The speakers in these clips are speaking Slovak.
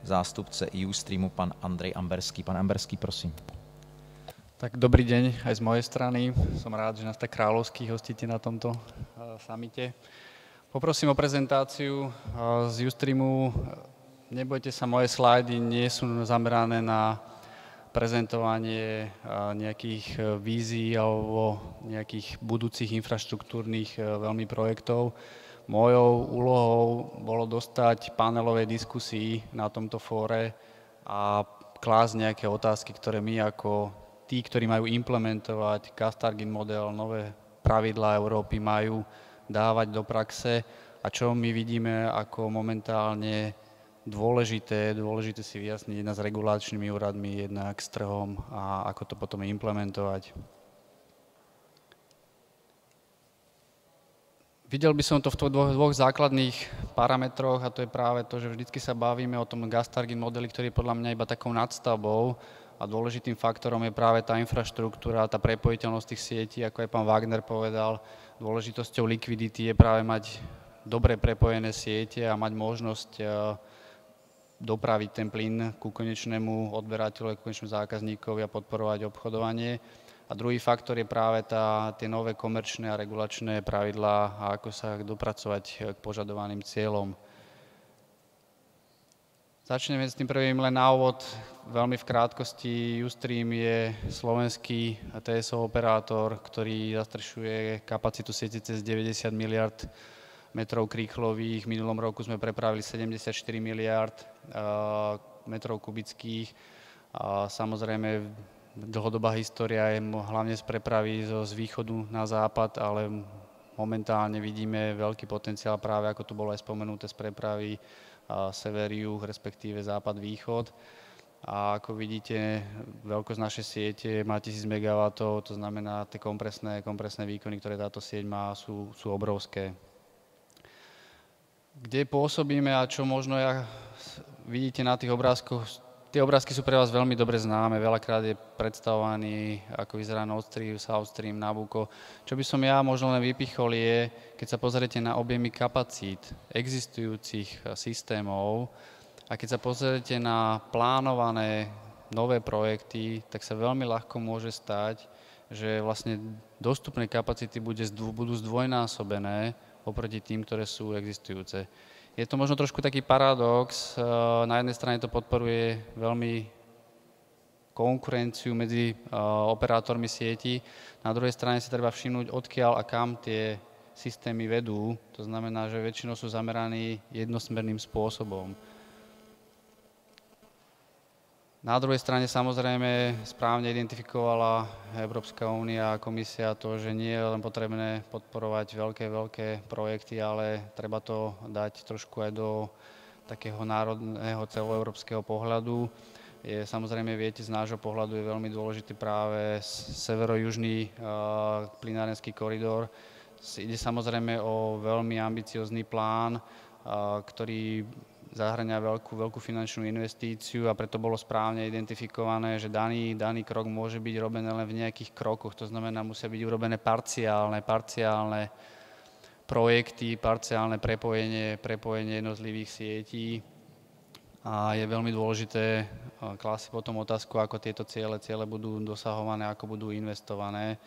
zástupce Ustreamu, pan Andrej Amberský. Pan Amberský, prosím. Tak dobrý deň aj z mojej strany. Som rád, že nás tak kráľovsky hostíte na tomto samite. Poprosím o prezentáciu z Ustreamu. Nebojte sa, moje slajdy nie sú zamerané na prezentovanie nejakých vízií alebo nejakých budúcich infraštruktúrnych veľmi projektov. Mojou úlohou bolo dostať panelovej diskusii na tomto fóre a klásť nejaké otázky, ktoré my ako tí, ktorí majú implementovať gas target model, nové pravidlá Európy, majú dávať do praxe a čo my vidíme ako momentálne dôležité si vyjasniť jedna s regulačnými úradmi, jednak s trhom a ako to potom implementovať. Videl by som to v dvoch základných parametroch a to je práve to, že vždycky sa bavíme o tom gas target modeli, ktorý je podľa mňa iba takou nadstavbou a dôležitým faktorom je práve tá infraštruktúra, tá prepojiteľnosť tých sietí, ako aj pán Wagner povedal. Dôležitosťou likvidity je práve mať dobre prepojené siete a mať možnosť dopraviť ten plyn ku konečnému odberateľu, ku konečnému zákazníkovi a podporovať obchodovanie. A druhý faktor je práve tie nové komerčné a regulačné pravidlá a ako sa dopracovať k požadovaným cieľom. Začneme s tým prvým len na úvod. Veľmi v krátkosti, Ustream je slovenský TSO operátor, ktorý zastrešuje kapacitu siete cez 90 miliard metrov rýchlových. V minulom roku sme prepravili 74 miliard metrov kubických. Samozrejme, dlhodobá história je hlavne z prepravy z východu na západ, ale momentálne vidíme veľký potenciál práve, ako tu bolo aj spomenuté, z prepravy sever-juh, respektíve západ-východ. A ako vidíte, veľkosť našej siete má 1000 MW, to znamená, tie kompresné výkony, ktoré táto sieť má, sú obrovské. Kde pôsobíme a čo možno vidíte na tých obrázkoch. Tie obrázky sú pre vás veľmi dobre známe, veľakrát je predstavovaný, ako vyzerá Nord Stream, South Stream, Nabucco. Čo by som ja možno len vypichol je, keď sa pozriete na objemy kapacít existujúcich systémov a keď sa pozriete na plánované nové projekty, tak sa veľmi ľahko môže stať, že vlastne dostupné kapacity budú zdvojnásobené oproti tým, ktoré sú existujúce. Je to možno trošku taký paradox. Na jednej strane to podporuje veľmi konkurenciu medzi operátormi sietí, na druhej strane si treba všimnúť, odkiaľ a kam tie systémy vedú. To znamená, že väčšinou sú zameraní jednosmerným spôsobom. Na druhej strane samozrejme správne identifikovala Európska únia a komisia to, že nie je len potrebné podporovať veľké projekty, ale treba to dať trošku aj do takého národného celoeurópskeho pohľadu. Samozrejme viete, z nášho pohľadu je veľmi dôležitý práve severo-južný plynárenský koridor. Ide samozrejme o veľmi ambiciózny plán, ktorý zahŕňa veľkú finančnú investíciu a preto bolo správne identifikované, že daný krok môže byť robený len v nejakých krokoch. To znamená, musia byť urobené parciálne projekty, parciálne prepojenie jednotlivých sietí. A je veľmi dôležité klásť potom otázku, ako tieto ciele budú dosahované, ako budú investované.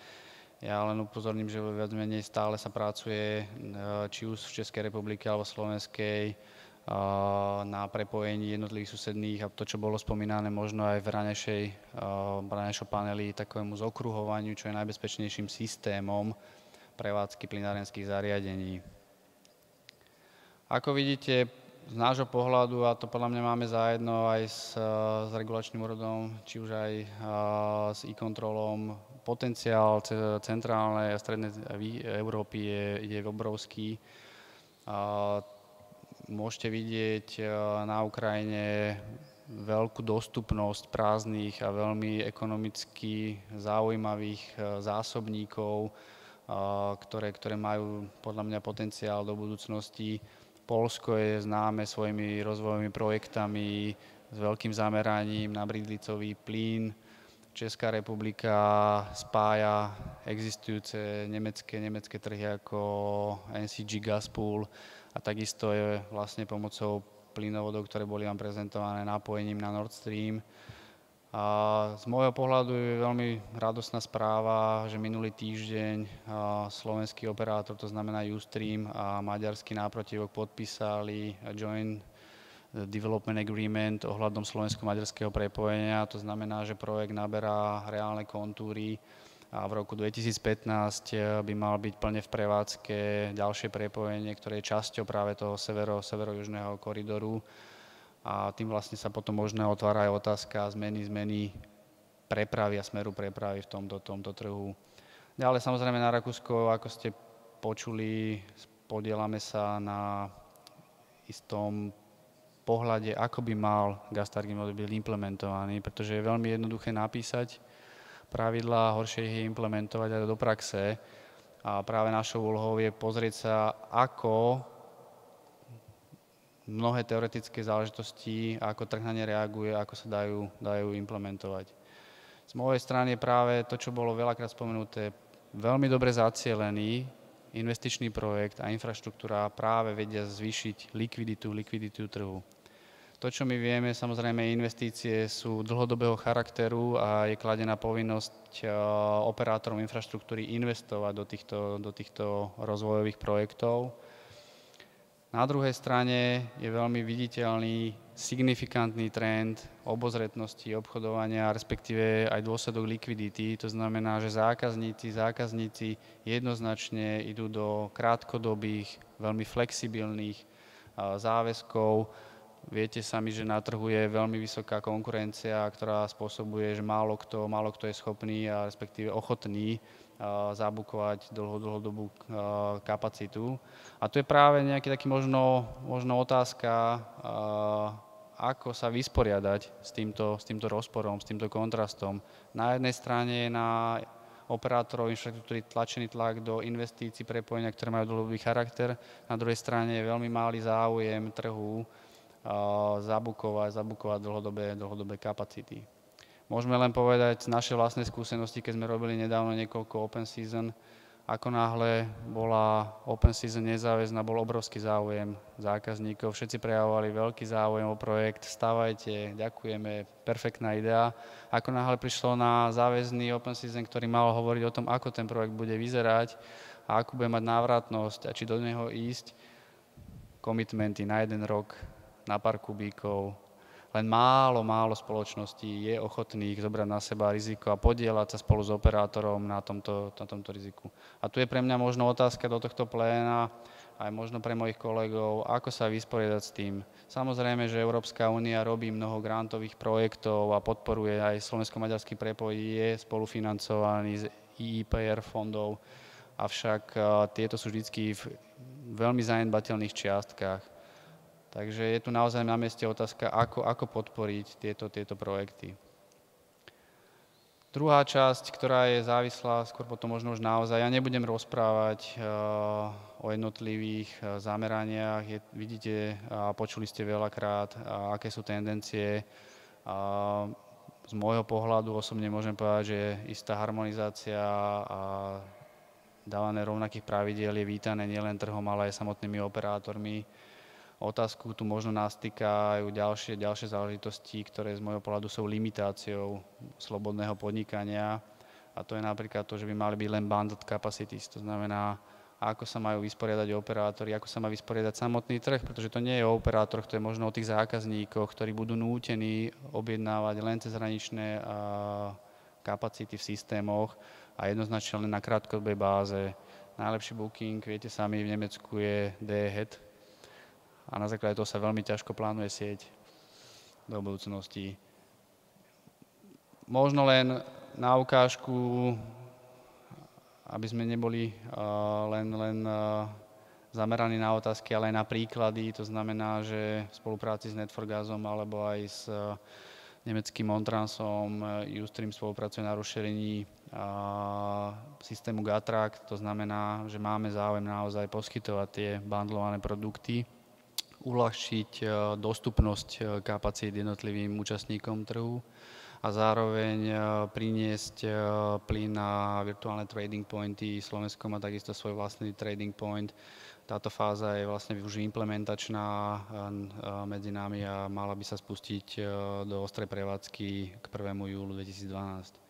Ja len upozorním, že viac menej stále sa pracuje, či už v Českej republike alebo Slovenskej, na prepojení jednotlivých susedných a to, čo bolo spomínané možno aj v ranejšom paneli, takému zokruhovaniu, čo je najbezpečnejším systémom prevádzky plynárenských zariadení. Ako vidíte, z nášho pohľadu, a to podľa mňa máme zajedno aj s regulačným úradom, či už aj s e-kontrolom, potenciál centrálnej a strednej Európy je obrovský. Môžete vidieť na Ukrajine veľkú dostupnosť prázdnych a veľmi ekonomicky zaujímavých zásobníkov, ktoré majú podľa mňa potenciál do budúcnosti. Poľsko je známe svojimi rozvojovými projektami s veľkým zameraním na bridlicový plyn. Česká republika spája existujúce nemecké trhy ako NCG Gaspool a takisto je vlastne pomocou plynovodov, ktoré boli vám prezentované napojením na Nord Stream. A z môjho pohľadu je veľmi radostná správa, že minulý týždeň slovenský operátor, to znamená Ustream a maďarský náprotivok podpísali Joint Development Agreement ohľadom slovensko-maďarského prepojenia. To znamená, že projekt naberá reálne kontúry a v roku 2015 by mal byť plne v prevádzke ďalšie prepojenie, ktoré je časťou práve toho severo-južného koridoru. A tým vlastne sa potom možno otvára aj otázka zmeny prepravy a smeru prepravy v tomto trhu. Ďalej samozrejme na Rakúsko, ako ste počuli, podielame sa na istom pohľade, ako by mal gas target model byť implementovaný, pretože je veľmi jednoduché napísať pravidlá, horšie ich je implementovať aj do praxe. A práve našou úlohou je pozrieť sa, ako mnohé teoretické záležitosti, ako trh na ne reaguje, ako sa dajú implementovať. Z mojej strany je práve to, čo bolo veľakrát spomenuté, veľmi dobre zacielený investičný projekt a infraštruktúra práve vedia zvýšiť likviditu trhu. To, čo my vieme, samozrejme investície sú dlhodobého charakteru a je kladená povinnosť operátorom infraštruktúry investovať do týchto rozvojových projektov. Na druhej strane je veľmi viditeľný signifikantný trend obozretnosti obchodovania, respektíve aj dôsledok likvidity. To znamená, že zákazníci jednoznačne idú do krátkodobých, veľmi flexibilných záväzkov. Viete sami, že na trhu je veľmi vysoká konkurencia, ktorá spôsobuje, že málo kto je schopný a respektíve ochotný zabukovať dlhodobú kapacitu. A to je práve nejaký taký možno otázka, ako sa vysporiadať s týmto rozporom, s týmto kontrastom. Na jednej strane je na operátorov infraštruktúry tlačený tlak do investícií prepojenia, ktoré majú dlhodobý charakter. Na druhej strane je veľmi malý záujem trhu zabukovať dlhodobé kapacity. Môžeme len povedať z našej vlastnej skúsenosti, keď sme robili nedávno niekoľko open season, ako náhle bola open season nezáväzná, bol obrovský záujem zákazníkov. Všetci prejavovali veľký záujem o projekt, stávajte, ďakujeme, perfektná idea. Ako náhle prišlo na záväzný open season, ktorý mal hovoriť o tom, ako ten projekt bude vyzerať a akú bude mať návratnosť a či do neho ísť, komitmenty na 1 rok, na pár kubíkov. Len málo spoločností je ochotných zobrať na seba riziko a podieľať sa spolu s operátorom na tomto riziku. A tu je pre mňa možno otázka do tohto pléna, aj možno pre mojich kolegov, ako sa vysporiadať s tým. Samozrejme, že Európska únia robí mnoho grantových projektov a podporuje aj slovensko-maďarský prepoj, je spolufinancovaný z EIPR fondov, avšak tieto sú vždy v veľmi zanedbateľných čiastkách. Takže je tu naozaj na mieste otázka, ako podporiť tieto projekty. Druhá časť, ktorá je závislá, skôr potom možno už naozaj, ja nebudem rozprávať o jednotlivých zameraniach. Vidíte a počuli ste veľakrát, aké sú tendencie. Z môjho pohľadu osobne môžem povedať, že istá harmonizácia a dávanie rovnakých pravidiel je vítané nielen trhom, ale aj samotnými operátormi. Otázku tu možno nás týkajú ďalšie záležitosti, ktoré z môjho pohľadu sú limitáciou slobodného podnikania. A to je napríklad to, že by mali byť len bundled capacities. To znamená, ako sa majú vysporiadať operátori, ako sa má vysporiadať samotný trh, pretože to nie je o operátoroch, to je možno o tých zákazníkoch, ktorí budú nútení objednávať len cezhraničné kapacity v systémoch a jednoznačne len na krátkodobej báze. Najlepší booking, viete sami, v Nemecku je D-Head, a na základe toho sa veľmi ťažko plánuje sieť do budúcnosti. Možno len na ukážku, aby sme neboli len zameraní na otázky, ale aj na príklady. To znamená, že v spolupráci s Net4Gasom alebo aj s nemeckým Montransom Ustream spolupracuje na rozšírení systému Gatrack. To znamená, že máme záujem naozaj poskytovať tie bundlované produkty, uľahčiť dostupnosť kapacít jednotlivým účastníkom trhu a zároveň priniesť plyn na virtuálne trading pointy. Slovensko má takisto svoj vlastný trading point táto fáza je vlastne už implementačná medzi nami a mala by sa spustiť do ostrej prevádzky k 1. júlu 2012.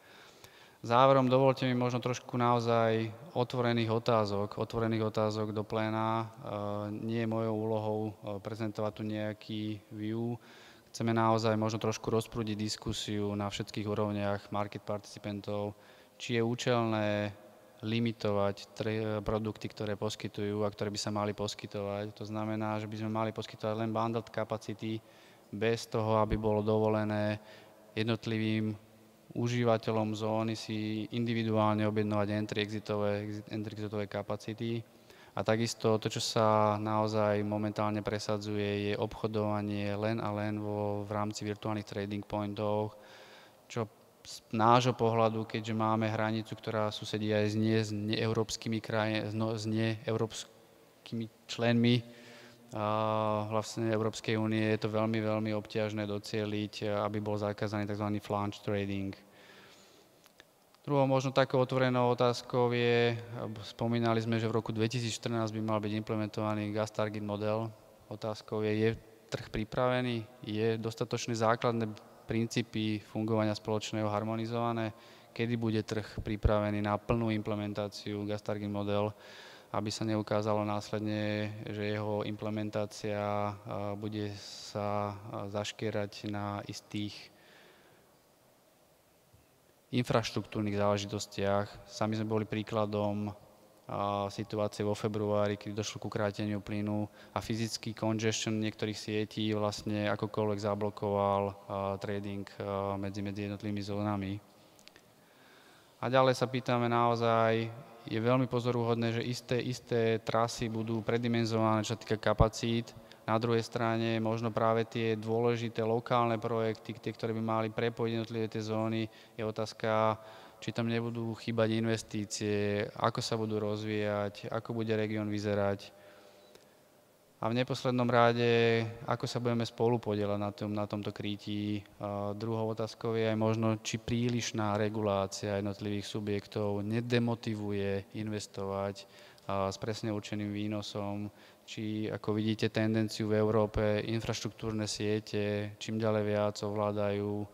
Záverom dovolte mi možno trošku naozaj otvorených otázok do pléna. Nie je mojou úlohou prezentovať tu nejaký view. Chceme naozaj možno trošku rozprúdiť diskusiu na všetkých úrovniach market participantov, či je účelné limitovať produkty, ktoré poskytujú a ktoré by sa mali poskytovať. To znamená, že by sme mali poskytovať len bundled capacity bez toho, aby bolo dovolené jednotlivým užívateľom zóny si individuálne objednovať entry-exitové kapacity. A takisto to, čo sa naozaj momentálne presadzuje, je obchodovanie len a len v rámci virtuálnych trading pointov, čo z nášho pohľadu, keďže máme hranicu, ktorá susedí aj s neeurópskymi členmi vlastne Európskej únie, je to veľmi, veľmi obťažné docieliť, aby bol zakázaný tzv. Flange trading. Druhou možno takou otvorenou otázkou je, spomínali sme, že v roku 2014 by mal byť implementovaný gas target model. Otázkou je trh pripravený? Je dostatočné základné princípy fungovania spoločného harmonizované? Kedy bude trh pripravený na plnú implementáciu gas target model, aby sa neukázalo následne, že jeho implementácia bude sa zaškierať na istých infraštruktúrnych záležitostiach. Sami sme boli príkladom situácie vo februári, kedy došlo ku kráteniu plynu a fyzický congestion niektorých sietí vlastne akokoľvek zablokoval trading medzi jednotlivými zónami. A ďalej sa pýtame naozaj, je veľmi pozoruhodné, že isté trasy budú predimenzované, čo sa týka kapacít. Na druhej strane možno práve tie dôležité lokálne projekty, tie, ktoré by mali prepojiť jednotlivé tie zóny, je otázka, či tam nebudú chýbať investície, ako sa budú rozvíjať, ako bude región vyzerať. A v neposlednom rade, ako sa budeme spolupodielať na tomto krytí. Druhou otázkou je aj možno, či prílišná regulácia jednotlivých subjektov nedemotivuje investovať s presne určeným výnosom, či ako vidíte tendenciu v Európe, infraštruktúrne siete čím ďalej viac ovládajú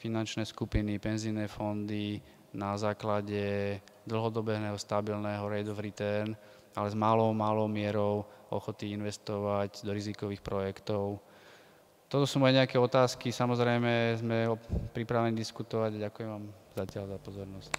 finančné skupiny, penzijné fondy na základe dlhodobého stabilného rate of return, ale s malou mierou ochoty investovať do rizikových projektov. Toto sú moje nejaké otázky, samozrejme sme pripravení diskutovať a ďakujem vám zatiaľ za pozornosť.